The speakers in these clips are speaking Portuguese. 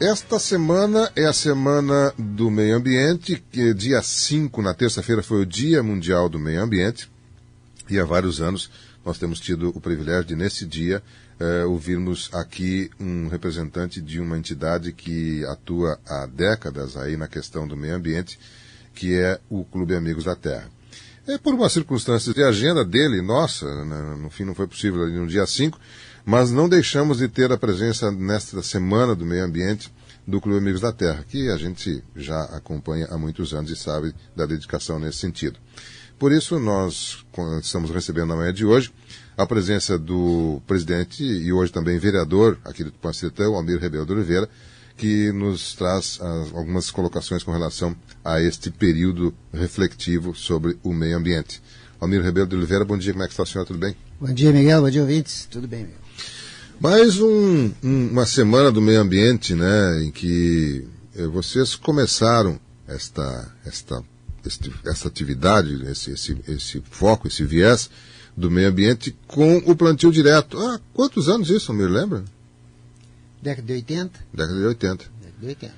esta semana é a Semana do Meio Ambiente, que dia 5, na terça-feira, foi o Dia Mundial do Meio Ambiente, e há vários anos nós temos tido o privilégio de, nesse dia, ouvirmos aqui um representante de uma entidade que atua há décadas aí na questão do meio ambiente, que é o Clube Amigos da Terra. Por umas circunstâncias de agenda dele, nossa, no fim não foi possível ali no dia 5, mas não deixamos de ter a presença nesta Semana do Meio Ambiente do Clube Amigos da Terra, que a gente já acompanha há muitos anos e sabe da dedicação nesse sentido. Por isso, nós estamos recebendo na manhã de hoje a presença do presidente e hoje também vereador aqui do Tupanciretã, Almir Rebelo de Oliveira, que nos traz algumas colocações com relação a este período reflexivo sobre o meio ambiente. Almir Rebelo de Oliveira, bom dia, como é que está o senhor, tudo bem? Bom dia, Miguel, bom dia, ouvintes, tudo bem, Miguel? Mais uma semana do meio ambiente, né, em que vocês começaram essa atividade, esse foco, esse viés do meio ambiente com o plantio direto. Quantos anos isso, Almir, lembra? Década de 80. Década de 80. Década de 80.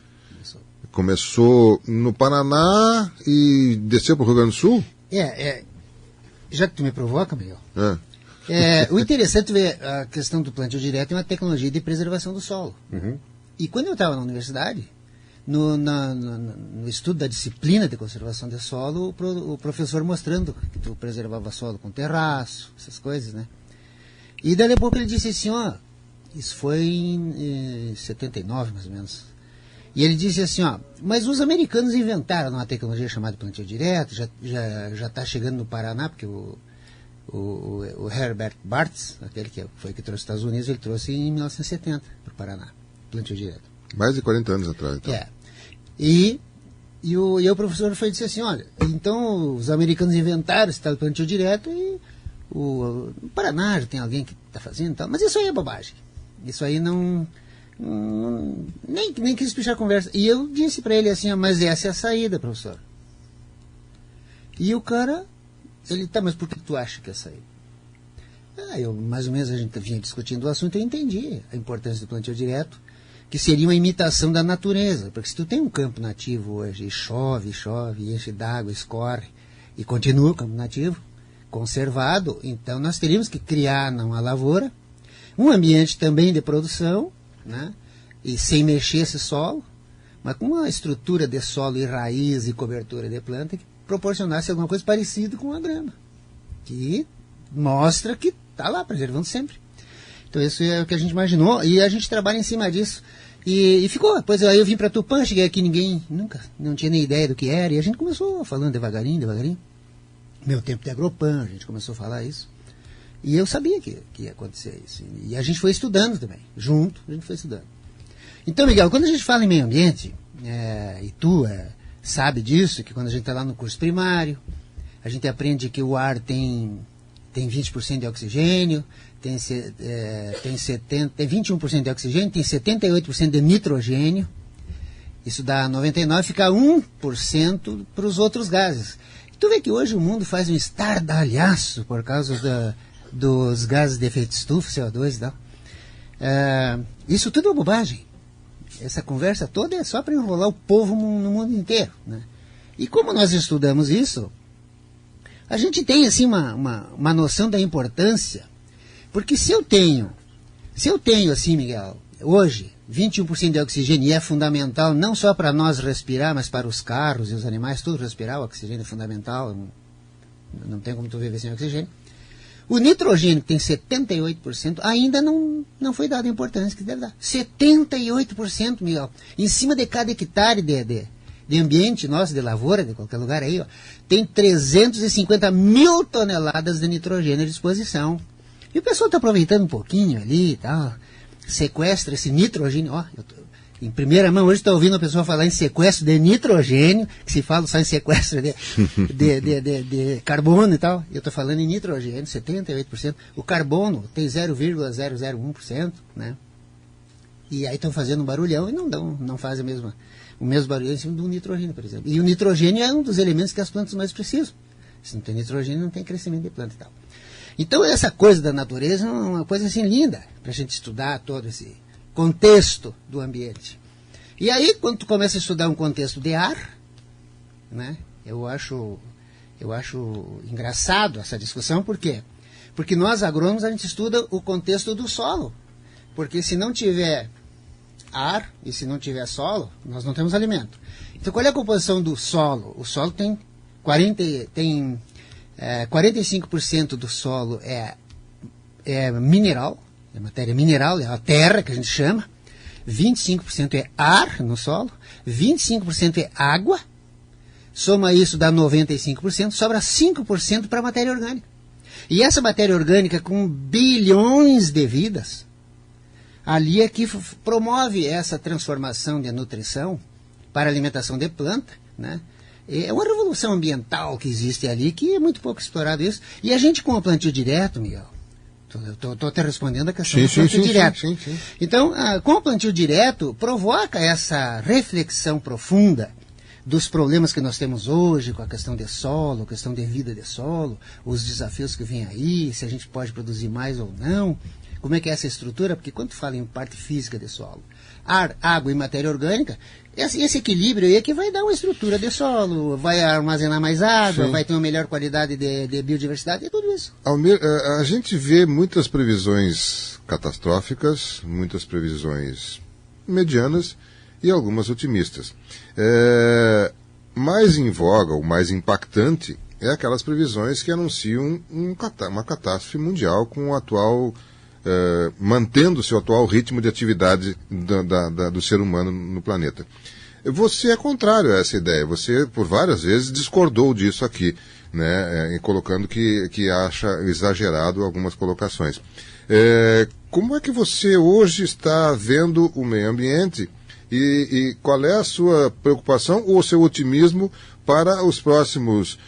Começou no Paraná e desceu para o Rio Grande do Sul? Já que tu me provoca, Miguel. O interessante é ver a questão do plantio direto é uma tecnologia de preservação do solo. Uhum. E quando eu estava na universidade, no estudo da disciplina de conservação de solo, o professor mostrando que tu preservava solo com terraço, essas coisas, né? E daí a pouco ele disse assim, isso foi em 79, mais ou menos. E ele disse assim, mas os americanos inventaram uma tecnologia chamada plantio direto, já está chegando no Paraná, porque o Herbert Bartz, aquele que trouxe os Estados Unidos, ele trouxe em 1970 para o Paraná, plantio direto. Mais de 40 anos atrás, então. E o professor foi dizer assim, olha, então os americanos inventaram esse tal de plantio direto e no Paraná já tem alguém que está fazendo e tal, mas isso aí é bobagem. Isso aí nem quis puxar a conversa. E eu disse para ele assim, mas essa é a saída, professor. E o cara, mas por que tu acha que é a saída? Mais ou menos a gente vinha discutindo o assunto, eu entendi a importância do plantio direto, que seria uma imitação da natureza, porque se tu tem um campo nativo hoje, e chove, enche d'água, escorre, e continua o campo nativo, conservado, então nós teríamos que criar numa lavoura um ambiente também de produção, né, e sem mexer esse solo, mas com uma estrutura de solo e raiz e cobertura de planta que proporcionasse alguma coisa parecida com a grama, que mostra que está lá, preservando sempre. Então isso é o que a gente imaginou, e a gente trabalha em cima disso. E ficou. Depois aí eu vim para Tupã, cheguei aqui, não tinha nem ideia do que era, e a gente começou falando devagarinho. Meu tempo de Agropan, a gente começou a falar isso. E eu sabia que ia acontecer isso. E a gente foi estudando também, junto, a gente foi estudando. Então, Miguel, quando a gente fala em meio ambiente, e tu sabe disso, que quando a gente está lá no curso primário, a gente aprende que o ar tem 20% de oxigênio, tem 21% de oxigênio, tem 78% de nitrogênio, isso dá 99%, fica 1% para os outros gases. E tu vê que hoje o mundo faz um estardalhaço por causa dos gases de efeito estufa, CO2 e tal. Isso tudo é bobagem. Essa conversa toda é só para enrolar o povo no mundo inteiro, né? E como nós estudamos isso, a gente tem assim uma noção da importância, porque se eu tenho assim, Miguel, hoje 21% de oxigênio, e é fundamental não só para nós respirar, mas para os carros e os animais, tudo respirar, o oxigênio é fundamental, não tem como tu viver sem oxigênio. O nitrogênio, que tem 78%, ainda não foi dado a importância que deve dar. 78%, Miguel. Em cima de cada hectare de ambiente nosso, de lavoura, de qualquer lugar aí, tem 350 mil toneladas de nitrogênio à disposição. E o pessoal está aproveitando um pouquinho ali e tal, sequestra esse nitrogênio. Em primeira mão, hoje está ouvindo a pessoa falar em sequestro de nitrogênio, que se fala só em sequestro de carbono e tal. Eu estou falando em nitrogênio, 78%. O carbono tem 0,001%, né? E aí estão fazendo um barulhão e não fazem o mesmo barulho em cima do nitrogênio, por exemplo. E o nitrogênio é um dos elementos que as plantas mais precisam. Se não tem nitrogênio, não tem crescimento de planta e tal. Então, essa coisa da natureza é uma coisa assim linda, para a gente estudar todo esse contexto do ambiente. E aí, quando tu começa a estudar um contexto de ar, né, eu acho engraçado essa discussão. Por quê? Porque nós, agrônomos, a gente estuda o contexto do solo. Porque se não tiver ar e se não tiver solo, nós não temos alimento. Então, qual é a composição do solo? O solo tem 45% do solo é mineral, é matéria mineral, é a terra que a gente chama. 25% é ar no solo, 25% é água. Soma isso, dá 95%, sobra 5% para a matéria orgânica. E essa matéria orgânica, com bilhões de vidas, ali é que promove essa transformação de nutrição para a alimentação de planta, né? É uma revolução ambiental que existe ali, que é muito pouco explorado isso. E a gente, com o plantio direto, Miguel, estou até respondendo a questão do plantio direto. Sim. Então, com o plantio direto, provoca essa reflexão profunda dos problemas que nós temos hoje, com a questão de solo, a questão de vida de solo, os desafios que vêm aí, se a gente pode produzir mais ou não, como é que é essa estrutura, porque quando fala em parte física de solo, ar, água e matéria orgânica, esse equilíbrio aí é que vai dar uma estrutura de solo, vai armazenar mais água, vai ter uma melhor qualidade de biodiversidade e tudo isso. A gente vê muitas previsões catastróficas, muitas previsões medianas e algumas otimistas. Mais em voga, ou mais impactante, é aquelas previsões que anunciam uma catástrofe mundial com o atual, mantendo-se o atual ritmo de atividade do ser humano no planeta. Você é contrário a essa ideia. Você, por várias vezes, discordou disso aqui, né, colocando que acha exagerado algumas colocações. Como é que você hoje está vendo o meio ambiente e qual é a sua preocupação ou o seu otimismo para os próximos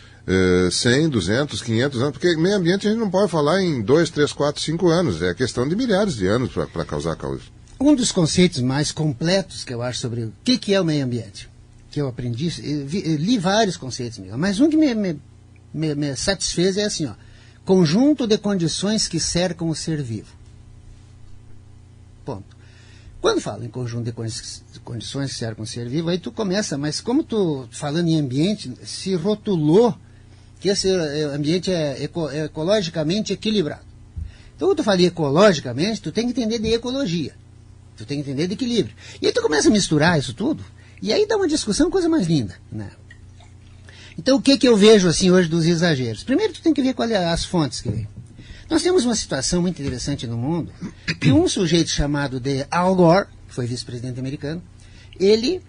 100, 200, 500 anos? Porque meio ambiente a gente não pode falar em 2, 3, 4, 5 anos. É questão de milhares de anos para causar causa. Um dos conceitos mais completos que eu acho sobre o que é o meio ambiente, que eu aprendi, eu li vários conceitos, mas um que me satisfez é assim, conjunto de condições que cercam o ser vivo. Ponto. Quando fala em conjunto de condições que cercam o ser vivo, aí tu começa, mas como tu, falando em ambiente, se rotulou que esse ambiente é ecologicamente equilibrado. Então, quando tu fala ecologicamente, tu tem que entender de ecologia. Tu tem que entender de equilíbrio. E aí tu começa a misturar isso tudo, e aí dá uma discussão, coisa mais linda, né? Então, o que eu vejo assim hoje dos exageros? Primeiro, tu tem que ver quais são as fontes que vem. Nós temos uma situação muito interessante no mundo, que um sujeito chamado de Al Gore, que foi vice-presidente americano, ele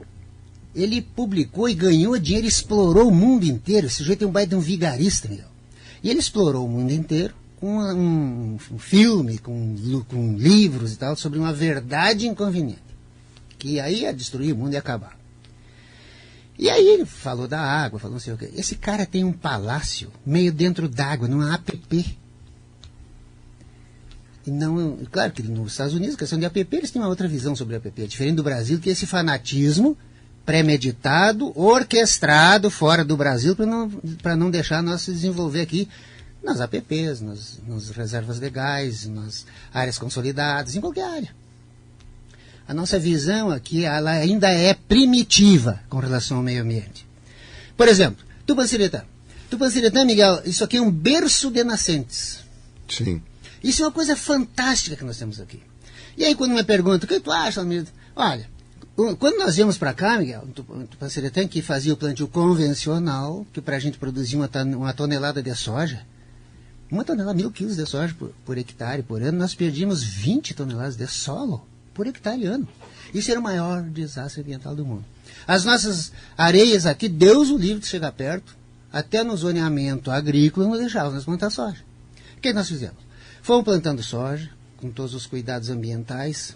publicou e ganhou dinheiro, explorou o mundo inteiro. Esse sujeito é um baita de um vigarista, meu. E ele explorou o mundo inteiro com um filme, com livros e tal, sobre uma verdade inconveniente, que aí ia destruir o mundo e acabar. E aí ele falou da água, falou não sei o quê. Esse cara tem um palácio meio dentro d'água, numa app. E não, claro que nos Estados Unidos, questão de app, eles têm uma outra visão sobre a app, diferente do Brasil, que é esse fanatismo premeditado, orquestrado fora do Brasil, para não deixar nós se desenvolver aqui nas apps, nas reservas legais, nas áreas consolidadas, em qualquer área. A nossa visão aqui, ela ainda é primitiva com relação ao meio ambiente. Por exemplo, Tupanciretã. Tupanciretã, Miguel, isso aqui é um berço de nascentes. Sim. Isso é uma coisa fantástica que nós temos aqui. E aí, quando me perguntam, o que tu acha, amigo? Olha, quando nós viemos para cá, Miguel, Tupanciretã, que fazia o plantio convencional, que para a gente produzia uma tonelada de soja, 1.000 quilos de soja por hectare por ano, nós perdíamos 20 toneladas de solo por hectare ano. Isso era o maior desastre ambiental do mundo. As nossas areias aqui, Deus o livre de chegar perto, até no zoneamento agrícola não deixavam nós plantar soja. O que nós fizemos? Fomos plantando soja, com todos os cuidados ambientais,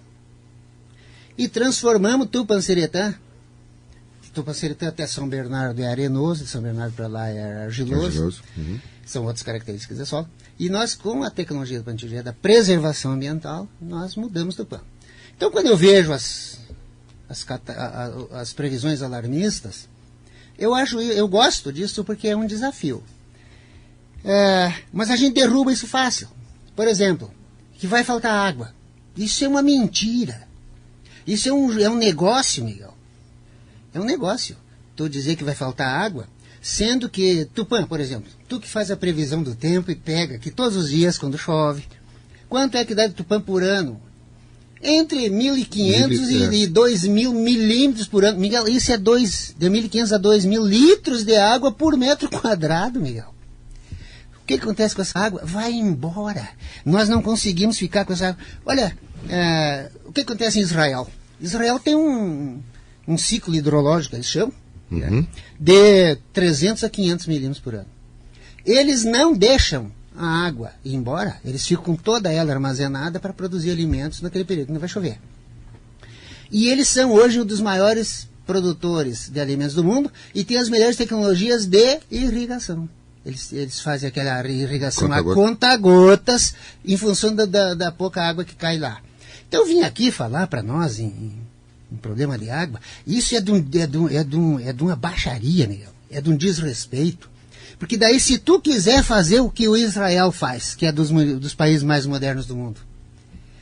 e transformamos Tupanciretã até São Bernardo é arenoso, de São Bernardo para lá é argiloso. Uhum. São outras características do solo. E nós, com a tecnologia do plantio direto, da preservação ambiental, nós mudamos Tupã. Então, quando eu vejo as previsões alarmistas, eu gosto disso porque é um desafio. Mas a gente derruba isso fácil. Por exemplo, que vai faltar água. Isso é uma mentira. Isso é um negócio, Miguel, É um negócio. Tu dizer que vai faltar água, sendo que Tupã, por exemplo, tu que faz a previsão do tempo e pega que todos os dias, quando chove, quanto é que dá de Tupã por ano? Entre 1.500 e 2.000 milímetros por ano. Miguel, isso é de 1.500 a 2.000 litros de água por metro quadrado, Miguel. O que acontece com essa água? Vai embora. Nós não conseguimos ficar com essa água. Olha, o que acontece em Israel? Israel tem um ciclo hidrológico, eles chamam, de 300 a 500 milímetros por ano. Eles não deixam a água ir embora, eles ficam com toda ela armazenada para produzir alimentos naquele período que não vai chover. E eles são hoje um dos maiores produtores de alimentos do mundo e têm as melhores tecnologias de irrigação. Eles fazem aquela irrigação a conta-gotas em função da pouca água que cai lá. Então eu vim aqui falar para nós em problema de água, isso é de uma baixaria, Miguel, é de um desrespeito. Porque daí, se tu quiser fazer o que o Israel faz, que é dos países mais modernos do mundo,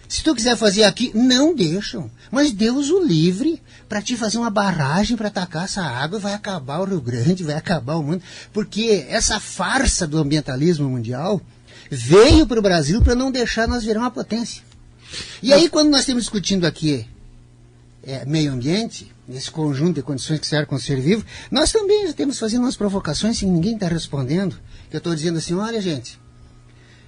se tu quiser fazer aqui, não deixam. Mas Deus o livre para te fazer uma barragem para atacar essa água, vai acabar o Rio Grande, vai acabar o mundo. Porque essa farsa do ambientalismo mundial veio para o Brasil para não deixar nós virar uma potência. E aí, quando nós estamos discutindo aqui meio ambiente, nesse conjunto de condições que cercam o ser vivo, nós também estamos fazendo umas provocações e ninguém está respondendo. Eu estou dizendo assim, olha gente,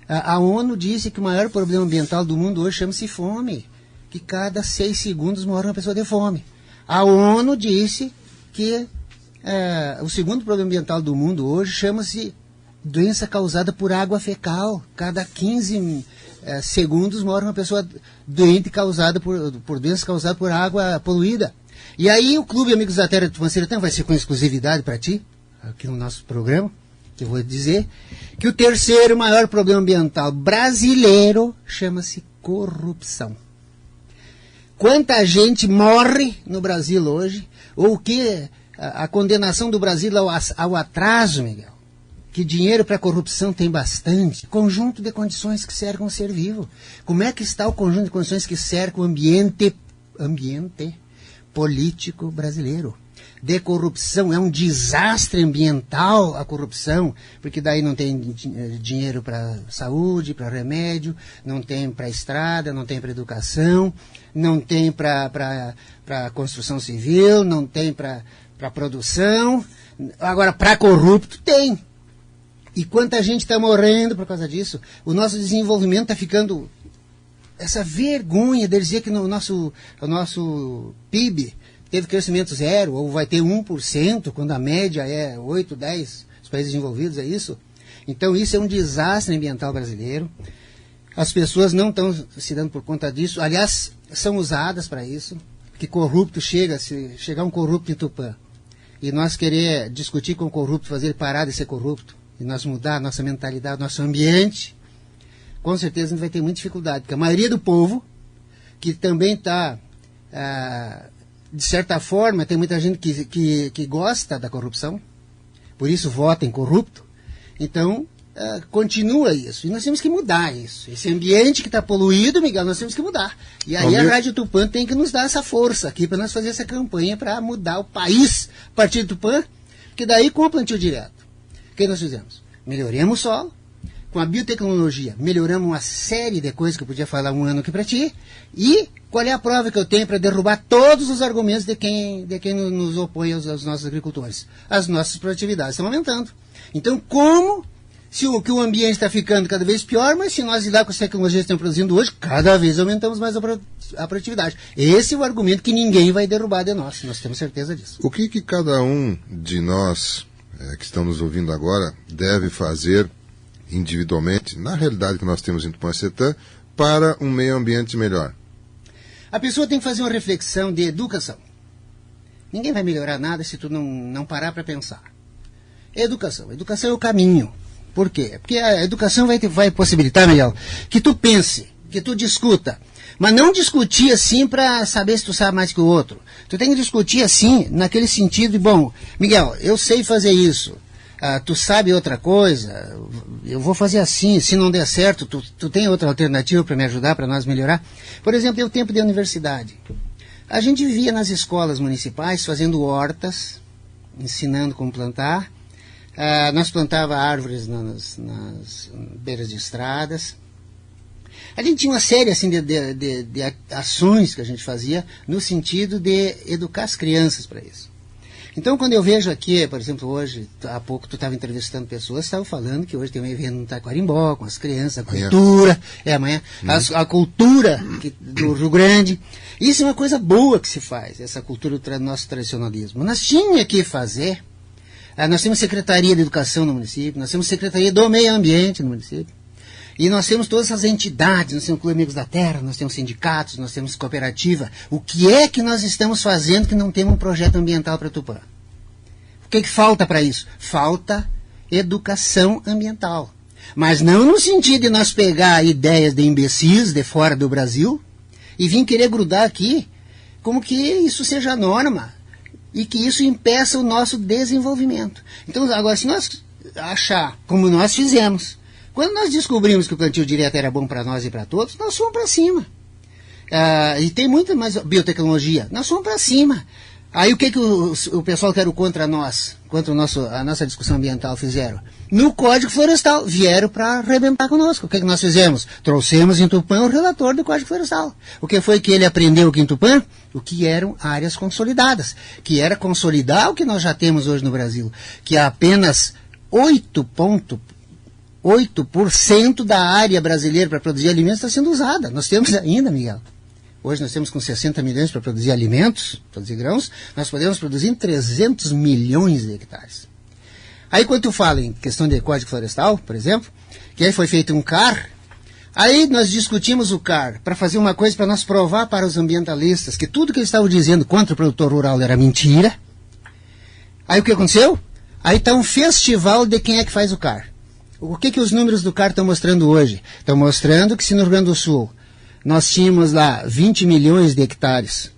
a ONU disse que o maior problema ambiental do mundo hoje chama-se fome, que cada 6 segundos morre uma pessoa de fome. A ONU disse que o segundo problema ambiental do mundo hoje chama-se doença causada por água fecal. Cada 15 segundos morre uma pessoa doente causada por doença causada por água poluída. E aí o Clube Amigos da Terra de Tupã-Seretão vai ser com exclusividade para ti, aqui no nosso programa, que eu vou dizer, que o terceiro maior problema ambiental brasileiro chama-se corrupção. Quanta gente morre no Brasil hoje, ou que a condenação do Brasil ao atraso, Miguel, que dinheiro para corrupção tem bastante, conjunto de condições que cercam o ser vivo. Como é que está o conjunto de condições que cercam o ambiente político brasileiro? De corrupção, é um desastre ambiental a corrupção, porque daí não tem dinheiro para saúde, para remédio, não tem para estrada, não tem para educação, não tem para construção civil, não tem para produção. Agora, para corrupto, tem. E quanta gente está morrendo por causa disso. O nosso desenvolvimento está ficando... Essa vergonha de dizer que o nosso PIB teve crescimento zero, ou vai ter 1%, quando a média é 8, 10, os países desenvolvidos, é isso? Então isso é um desastre ambiental brasileiro. As pessoas não estão se dando por conta disso. Aliás, são usadas para isso. Que corrupto se chegar um corrupto em Tupã, e nós querer discutir com o corrupto, fazer ele parar de ser corrupto, e nós mudar a nossa mentalidade, nosso ambiente, com certeza a gente vai ter muita dificuldade, porque a maioria do povo, que também está, de certa forma, tem muita gente que gosta da corrupção, por isso vota em corrupto, então continua isso, e nós temos que mudar isso. Esse ambiente que está poluído, Miguel, nós temos que mudar. E aí a Rádio Tupã tem que nos dar essa força aqui, para nós fazer essa campanha para mudar o país a partir do Tupã, que daí com o plantio direto. O que nós fizemos? Melhoramos o solo, com a biotecnologia, melhoramos uma série de coisas que eu podia falar um ano aqui para ti, e qual é a prova que eu tenho para derrubar todos os argumentos de quem nos opõe aos nossos agricultores? As nossas produtividades estão aumentando. Então, se o ambiente está ficando cada vez pior, mas se nós lidar com as tecnologias que estão produzindo hoje, cada vez aumentamos mais a produtividade. Esse é o argumento que ninguém vai derrubar de nós temos certeza disso. O que cada um de nós que estamos ouvindo agora deve fazer individualmente, na realidade que nós temos em Tupã-Seretã, para um meio ambiente melhor? A pessoa tem que fazer uma reflexão de educação. Ninguém vai melhorar nada se tu não parar para pensar. Educação. Educação é o caminho. Por quê? Porque a educação vai possibilitar, Miguel, que tu pense, que tu discuta. Mas não discutir assim para saber se tu sabe mais que o outro. Tu tem que discutir assim, naquele sentido de, bom, Miguel, eu sei fazer isso. Tu sabe outra coisa, eu vou fazer assim, se não der certo, tu tem outra alternativa para me ajudar, para nós melhorar? Por exemplo, é o tempo de universidade. A gente vivia nas escolas municipais fazendo hortas, ensinando como plantar. Nós plantava árvores nas beiras de estradas. A gente tinha uma série assim, de ações que a gente fazia no sentido de educar as crianças para isso. Então, quando eu vejo aqui, por exemplo, hoje, há pouco tu estava entrevistando pessoas, estavam falando que hoje tem um evento no Taquarimbó, com as crianças, a cultura, amanhã, a cultura do Rio Grande. Isso é uma coisa boa que se faz, essa cultura do nosso tradicionalismo. Nós tínhamos que fazer, nós temos Secretaria de Educação no município, nós temos Secretaria do Meio Ambiente no município, e nós temos todas essas entidades, nós temos o Clube Amigos da Terra, nós temos sindicatos, nós temos cooperativa. O que é que nós estamos fazendo que não temos um projeto ambiental para Tupã? O que falta para isso? Falta educação ambiental. Mas não no sentido de nós pegar ideias de imbecis de fora do Brasil e vir querer grudar aqui como que isso seja norma e que isso impeça o nosso desenvolvimento. Então, agora, se nós achar, como nós fizemos, quando nós descobrimos que o plantio direto era bom para nós e para todos, nós fomos para cima. E tem muita mais biotecnologia, nós fomos para cima. Aí o que o pessoal que era contra nós, contra a nossa discussão ambiental fizeram? No Código Florestal, vieram para arrebentar conosco. O que nós fizemos? Trouxemos em Tupã o relator do Código Florestal. O que foi que ele aprendeu aqui em Tupã? O que eram áreas consolidadas, que era consolidar o que nós já temos hoje no Brasil, que é apenas 8% da área brasileira para produzir alimentos está sendo usada. Nós temos ainda, Miguel. Hoje nós temos com 60 milhões para produzir alimentos, produzir grãos, nós podemos produzir em 300 milhões de hectares. Aí quando tu fala em questão de Código Florestal, por exemplo, que aí foi feito um CAR, aí nós discutimos o CAR para fazer uma coisa para nós provar para os ambientalistas que tudo que eles estavam dizendo contra o produtor rural era mentira. Aí o que aconteceu? Aí está um festival de quem é que faz o CAR. O que os números do CAR estão mostrando hoje? Estão mostrando que se no Rio Grande do Sul nós tínhamos lá 20 milhões de hectares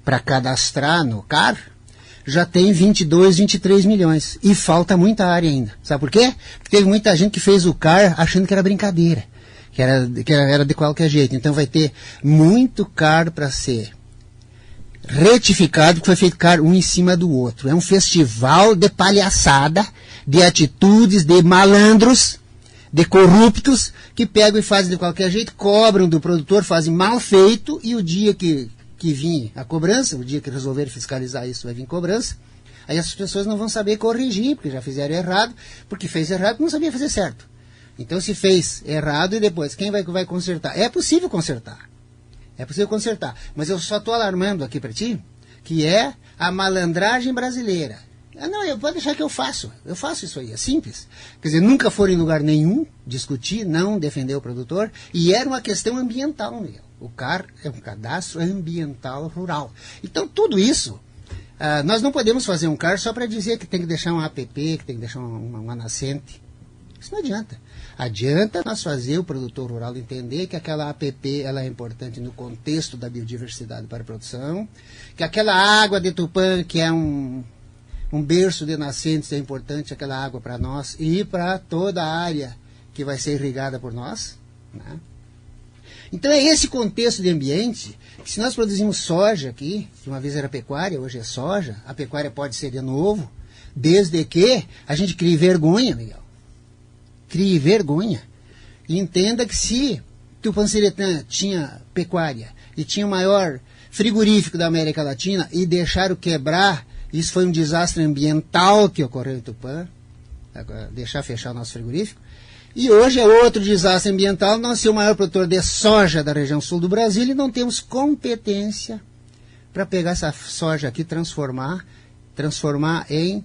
para cadastrar no CAR, já tem 22, 23 milhões. E falta muita área ainda. Sabe por quê? Porque teve muita gente que fez o CAR achando que era brincadeira, que era de qualquer jeito. Então vai ter muito CAR para ser retificado, que foi feito CAR um em cima do outro. É um festival de palhaçada, de atitudes, de malandros, de corruptos, que pegam e fazem de qualquer jeito, cobram do produtor, fazem mal feito, e o dia que vir a cobrança, o dia que resolverem fiscalizar isso, vai vir cobrança, aí as pessoas não vão saber corrigir, porque já fizeram errado, porque fez errado não sabia fazer certo. Então se fez errado, e depois, quem vai consertar? É possível consertar. É possível consertar. Mas eu só estou alarmando aqui para ti, que é a malandragem brasileira. Não, pode deixar que eu faço isso aí, é simples. Quer dizer, nunca foram em lugar nenhum discutir, não defender o produtor, e era uma questão ambiental, Miguel. O CAR é um cadastro ambiental rural. Então, tudo isso, nós não podemos fazer um CAR só para dizer que tem que deixar um APP, que tem que deixar uma nascente. Isso não adianta. Adianta nós fazer o produtor rural entender que aquela APP ela é importante no contexto da biodiversidade para a produção, que aquela água de Tupã, que é um berço de nascentes, é importante aquela água para nós e para toda a área que vai ser irrigada por nós, né? Então é esse contexto de ambiente que, se nós produzimos soja aqui, que uma vez era pecuária, hoje é soja, a pecuária pode ser de novo, desde que a gente crie vergonha, Miguel. Crie vergonha. E entenda que se Tupã-Seretã tinha pecuária e tinha o maior frigorífico da América Latina e deixaram quebrar, isso foi um desastre ambiental que ocorreu em Tupã, deixar fechar o nosso frigorífico. E hoje é outro desastre ambiental, nós somos o maior produtor de soja da região sul do Brasil e não temos competência para pegar essa soja aqui e transformar em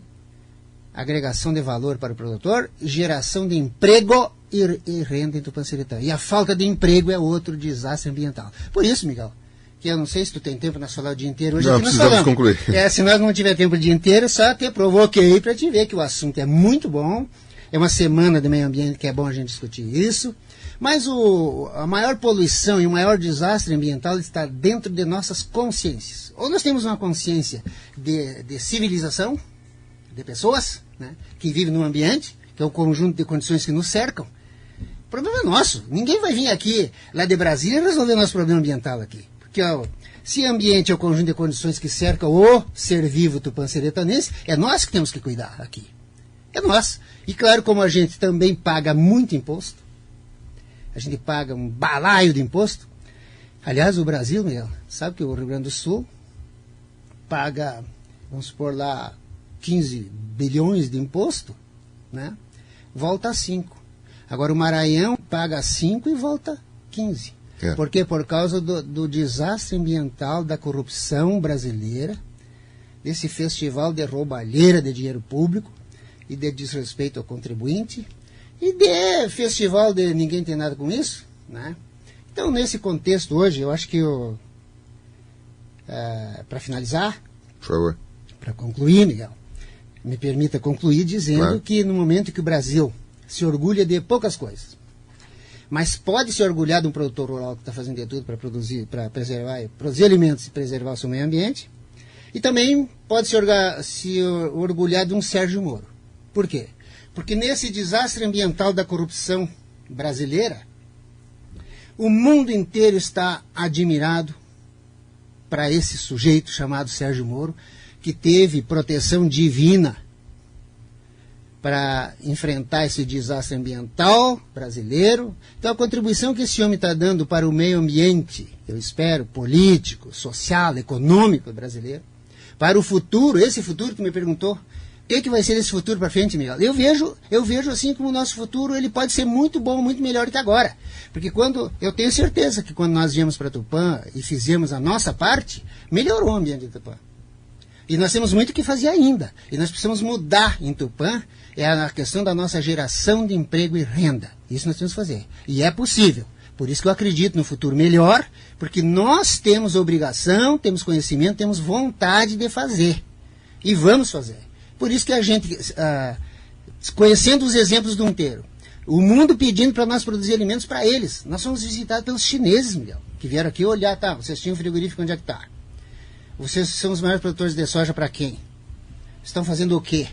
agregação de valor para o produtor, geração de emprego e renda em Tupã-Seretã. E a falta de emprego é outro desastre ambiental. Por isso, Miguel, que eu não sei se tu tem tempo nós falar o dia inteiro. Hoje não, aqui nós precisamos falamos. concluir. Se nós não tiver tempo o dia inteiro, só te provoquei para te ver que o assunto é muito bom. É uma semana de meio ambiente que é bom a gente discutir isso. Mas a maior poluição e o maior desastre ambiental está dentro de nossas consciências. Ou nós temos uma consciência de civilização, de pessoas, né, que vivem no ambiente, que é o conjunto de condições que nos cercam. O problema é nosso. Ninguém vai vir aqui, lá de Brasília, resolver nosso problema ambiental aqui. Porque Se ambiente é o conjunto de condições que cercam o ser vivo tupã-seretanense, é nós que temos que cuidar aqui. É nós. E claro, como a gente também paga muito imposto, a gente paga um balaio de imposto. Aliás, o Brasil, Miguel, sabe que o Rio Grande do Sul paga, vamos supor lá, 15 bilhões de imposto, né? Volta a 5. Agora o Maranhão paga 5 e volta 15. É. Por quê? Por causa do desastre ambiental, da corrupção brasileira, desse festival de roubalheira de dinheiro público e de desrespeito ao contribuinte e de festival de ninguém tem nada com isso, né? Então, nesse contexto hoje, eu acho que para finalizar, por favor, para concluir, Miguel, me permita concluir dizendo que no momento que o Brasil se orgulha de poucas coisas, mas pode se orgulhar de um produtor rural que está fazendo de tudo para produzir alimentos e preservar o seu meio ambiente, e também pode se orgulhar de um Sérgio Moro. Por quê? Porque nesse desastre ambiental da corrupção brasileira, o mundo inteiro está admirado para esse sujeito chamado Sérgio Moro, que teve proteção divina para enfrentar esse desastre ambiental brasileiro. Então, a contribuição que esse homem está dando para o meio ambiente, eu espero, político, social, econômico brasileiro, para o futuro, esse futuro que me perguntou, o que vai ser esse futuro para frente, Miguel? Eu vejo assim como o nosso futuro ele pode ser muito bom, muito melhor que agora. Porque eu tenho certeza que quando nós viemos para Tupã e fizemos a nossa parte, melhorou o ambiente de Tupã. E nós temos muito o que fazer ainda. E nós precisamos mudar em Tupã, é a questão da nossa geração de emprego e renda. Isso nós temos que fazer. E é possível. Por isso que eu acredito no futuro melhor, porque nós temos obrigação, temos conhecimento, temos vontade de fazer. E vamos fazer. Por isso que a gente, conhecendo os exemplos do inteiro, o mundo pedindo para nós produzir alimentos para eles. Nós fomos visitados pelos chineses, Miguel, que vieram aqui olhar, tá, vocês tinham um frigorífico, onde é que está? Vocês são os maiores produtores de soja para quem? Estão fazendo o quê?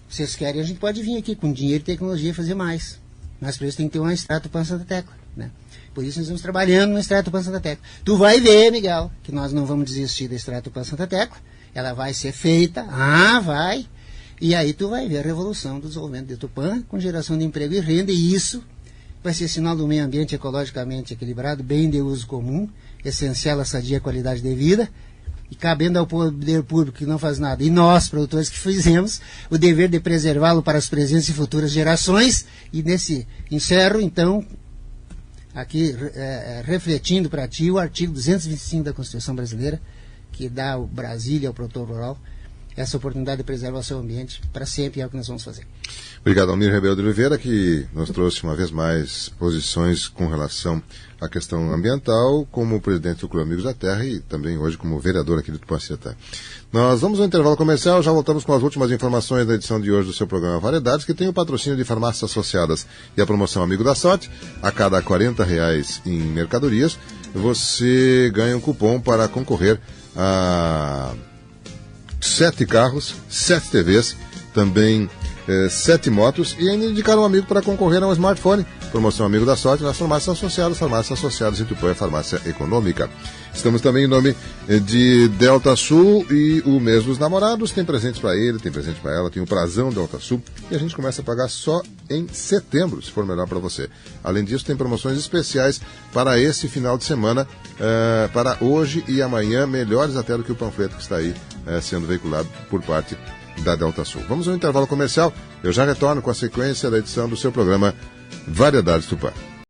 Vocês querem, a gente pode vir aqui com dinheiro e tecnologia fazer mais. Mas para isso tem que ter uma estrada Tupã Santa Tecla, né? Por isso nós estamos trabalhando na estrada Tupã Santa Tecla. Tu vai ver, Miguel, que nós não vamos desistir da estrada Tupã Santa Tecla. Ela vai ser feita, vai. E aí tu vai ver a revolução do desenvolvimento de Tupã com geração de emprego e renda. E isso vai ser sinal do meio ambiente ecologicamente equilibrado, bem de uso comum, essencial à sadia qualidade de vida. E cabendo ao poder público que não faz nada, e nós, produtores, que fizemos o dever de preservá-lo para as presentes e futuras gerações. E nesse encerro, então, aqui refletindo para ti o artigo 225 da Constituição Brasileira, que dá ao Brasil e ao produtor rural essa oportunidade de preservar o seu ambiente para sempre, é o que nós vamos fazer. Obrigado, Almir Rebelo de Oliveira, que nos trouxe uma vez mais posições com relação à questão ambiental, como presidente do Clube Amigos da Terra e também hoje como vereador aqui do Tupã-Ciretã. Nós vamos ao intervalo comercial, já voltamos com as últimas informações da edição de hoje do seu programa Variedades, que tem o patrocínio de farmácias associadas e a promoção Amigo da Sorte. A cada R$40 em mercadorias, você ganha um cupom para concorrer a 7 carros, 7 TVs, também 7 motos e ainda indicar um amigo para concorrer a um smartphone. Promoção Amigo da Sorte nas farmácias associadas em Tupã, farmácia econômica. Estamos também em nome de Delta Sul e o mês dos namorados. Tem presentes para ele, tem presente para ela, tem o Prazão Delta Sul e a gente começa a pagar só em setembro, se for melhor para você. Além disso, tem promoções especiais para esse final de semana, para hoje e amanhã, melhores até do que o panfleto que está aí sendo veiculado por parte da Delta Sul. Vamos ao intervalo comercial. Eu já retorno com a sequência da edição do seu programa Variedades Tupã.